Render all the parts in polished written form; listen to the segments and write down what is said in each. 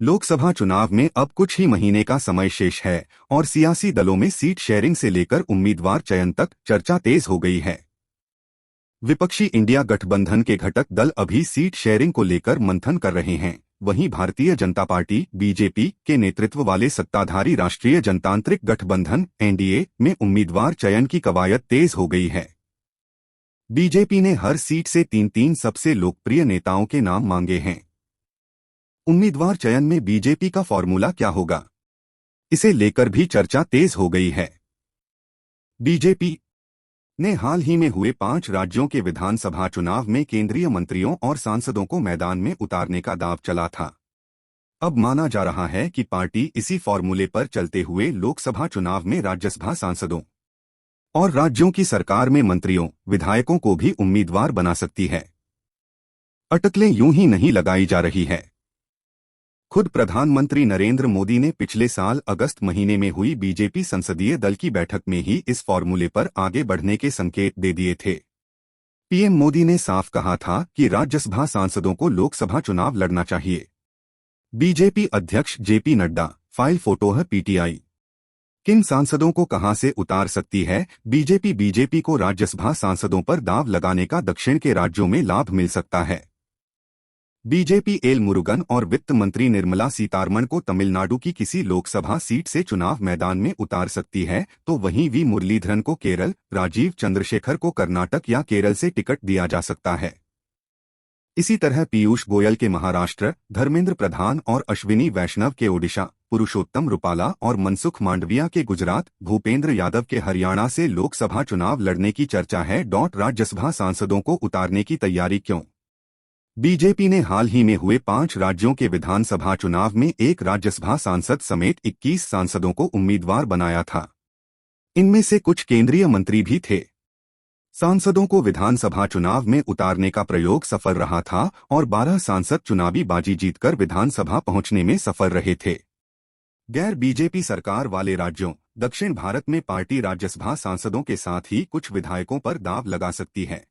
लोकसभा चुनाव में अब कुछ ही महीने का समय शेष है और सियासी दलों में सीट शेयरिंग से लेकर उम्मीदवार चयन तक चर्चा तेज हो गई है। विपक्षी इंडिया गठबंधन के घटक दल अभी सीट शेयरिंग को लेकर मंथन कर रहे हैं। वहीं भारतीय जनता पार्टी बीजेपी के नेतृत्व वाले सत्ताधारी राष्ट्रीय जनतांत्रिक गठबंधन एनडीए में उम्मीदवार चयन की कवायद तेज हो गई है। बीजेपी ने हर सीट से तीन सबसे लोकप्रिय नेताओं के नाम मांगे हैं। उम्मीदवार चयन में बीजेपी का फॉर्मूला क्या होगा, इसे लेकर भी चर्चा तेज हो गई है। बीजेपी ने हाल ही में हुए 5 राज्यों के विधानसभा चुनाव में केंद्रीय मंत्रियों और सांसदों को मैदान में उतारने का दांव चला था। अब माना जा रहा है कि पार्टी इसी फॉर्मूले पर चलते हुए लोकसभा चुनाव में राज्यसभा सांसदों और राज्यों की सरकार में मंत्रियों विधायकों को भी उम्मीदवार बना सकती है। अटकलें यूं ही नहीं लगाई जा रही है। खुद प्रधानमंत्री नरेंद्र मोदी ने पिछले साल अगस्त महीने में हुई बीजेपी संसदीय दल की बैठक में ही इस फॉर्मूले पर आगे बढ़ने के संकेत दे दिए थे। पीएम मोदी ने साफ कहा था कि राज्यसभा सांसदों को लोकसभा चुनाव लड़ना चाहिए। बीजेपी अध्यक्ष जेपी नड्डा फाइल फोटो है पीटीआई। किन सांसदों को कहां से उतार सकती है बीजेपी को राज्यसभा सांसदों पर दांव लगाने का दक्षिण के राज्यों में लाभ मिल सकता है। बीजेपी एल मुरुगन और वित्त मंत्री निर्मला सीतारमण को तमिलनाडु की किसी लोकसभा सीट से चुनाव मैदान में उतार सकती है, तो वहीं वी मुरलीधरन को केरल, राजीव चंद्रशेखर को कर्नाटक या केरल से टिकट दिया जा सकता है। इसी तरह पीयूष गोयल के महाराष्ट्र, धर्मेंद्र प्रधान और अश्विनी वैष्णव के ओडिशा, पुरुषोत्तम रुपाला और मनसुख मांडविया के गुजरात, भूपेंद्र यादव के हरियाणा से लोकसभा चुनाव लड़ने की चर्चा है। राज्यसभा सांसदों को उतारने की तैयारी क्यों? बीजेपी ने हाल ही में हुए 5 राज्यों के विधानसभा चुनाव में एक राज्यसभा सांसद समेत 21 सांसदों को उम्मीदवार बनाया था। इनमें से कुछ केंद्रीय मंत्री भी थे। सांसदों को विधानसभा चुनाव में उतारने का प्रयोग सफल रहा था और 12 सांसद चुनावी बाजी जीतकर विधानसभा पहुंचने में सफल रहे थे। गैर बीजेपी सरकार वाले राज्यों दक्षिण भारत में पार्टी राज्यसभा सांसदों के साथ ही कुछ विधायकों पर दांव लगा सकती है।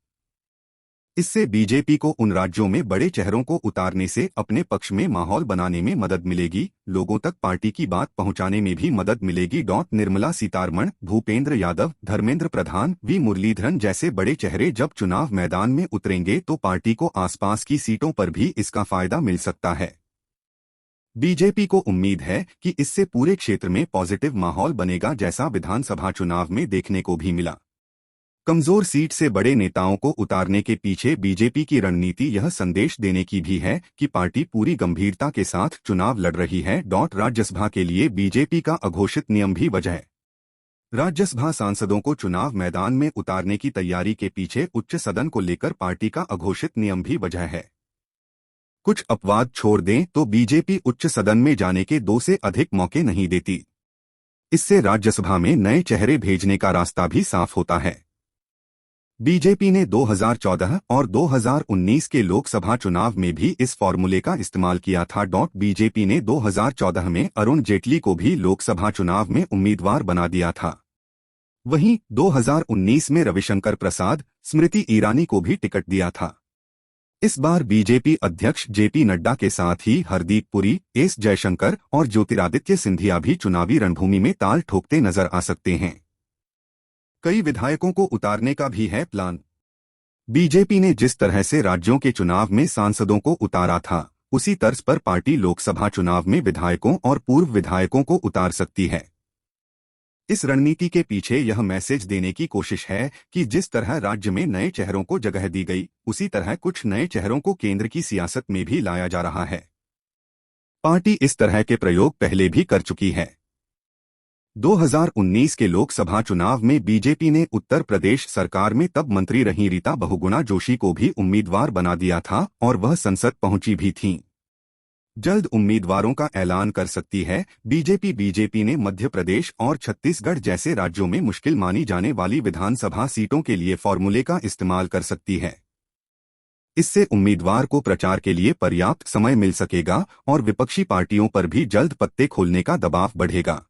इससे बीजेपी को उन राज्यों में बड़े चेहरों को उतारने से अपने पक्ष में माहौल बनाने में मदद मिलेगी, लोगों तक पार्टी की बात पहुंचाने में भी मदद मिलेगी। निर्मला सीतारमण, भूपेंद्र यादव, धर्मेंद्र प्रधान, वी मुरलीधरन जैसे बड़े चेहरे जब चुनाव मैदान में उतरेंगे तो पार्टी को आसपास की सीटों पर भी इसका फायदा मिल सकता है। बीजेपी को उम्मीद है कि इससे पूरे क्षेत्र में पॉजिटिव माहौल बनेगा, जैसा विधानसभा चुनाव में देखने को भी मिला। कमजोर सीट से बड़े नेताओं को उतारने के पीछे बीजेपी की रणनीति यह संदेश देने की भी है कि पार्टी पूरी गंभीरता के साथ चुनाव लड़ रही है। राज्यसभा के लिए बीजेपी का अघोषित नियम भी वजह है। राज्यसभा सांसदों को चुनाव मैदान में उतारने की तैयारी के पीछे उच्च सदन को लेकर पार्टी का अघोषित नियम भी वजह है। कुछ अपवाद छोड़ दें तो बीजेपी उच्च सदन में जाने के 2 से अधिक मौके नहीं देती। इससे राज्यसभा में नए चेहरे भेजने का रास्ता भी साफ होता है। बीजेपी ने 2014 और 2019 के लोकसभा चुनाव में भी इस फॉर्मूले का इस्तेमाल किया था। बीजेपी ने 2014 में अरुण जेटली को भी लोकसभा चुनाव में उम्मीदवार बना दिया था। वहीं 2019 में रविशंकर प्रसाद, स्मृति ईरानी को भी टिकट दिया था। इस बार बीजेपी अध्यक्ष जेपी नड्डा के साथ ही हरदीप पुरी, एस जयशंकर और ज्योतिरादित्य सिंधिया भी चुनावी रणभूमि में ताल ठोकते नजर आ सकते हैं। कई विधायकों को उतारने का भी है प्लान। बीजेपी ने जिस तरह से राज्यों के चुनाव में सांसदों को उतारा था, उसी तर्ज पर पार्टी लोकसभा चुनाव में विधायकों और पूर्व विधायकों को उतार सकती है। इस रणनीति के पीछे यह मैसेज देने की कोशिश है कि जिस तरह राज्य में नए चेहरों को जगह दी गई, उसी तरह कुछ नए चेहरों को केंद्र की सियासत में भी लाया जा रहा है। पार्टी इस तरह के प्रयोग पहले भी कर चुकी है। 2019 के लोकसभा चुनाव में बीजेपी ने उत्तर प्रदेश सरकार में तब मंत्री रही रीता बहुगुणा जोशी को भी उम्मीदवार बना दिया था और वह संसद पहुंची भी थीं। जल्द उम्मीदवारों का ऐलान कर सकती है। बीजेपी ने मध्य प्रदेश और छत्तीसगढ़ जैसे राज्यों में मुश्किल मानी जाने वाली विधानसभा सीटों के लिए फॉर्मूले का इस्तेमाल कर सकती है। इससे उम्मीदवार को प्रचार के लिए पर्याप्त समय मिल सकेगा और विपक्षी पार्टियों पर भी जल्द पत्ते खोलने का दबाव बढ़ेगा।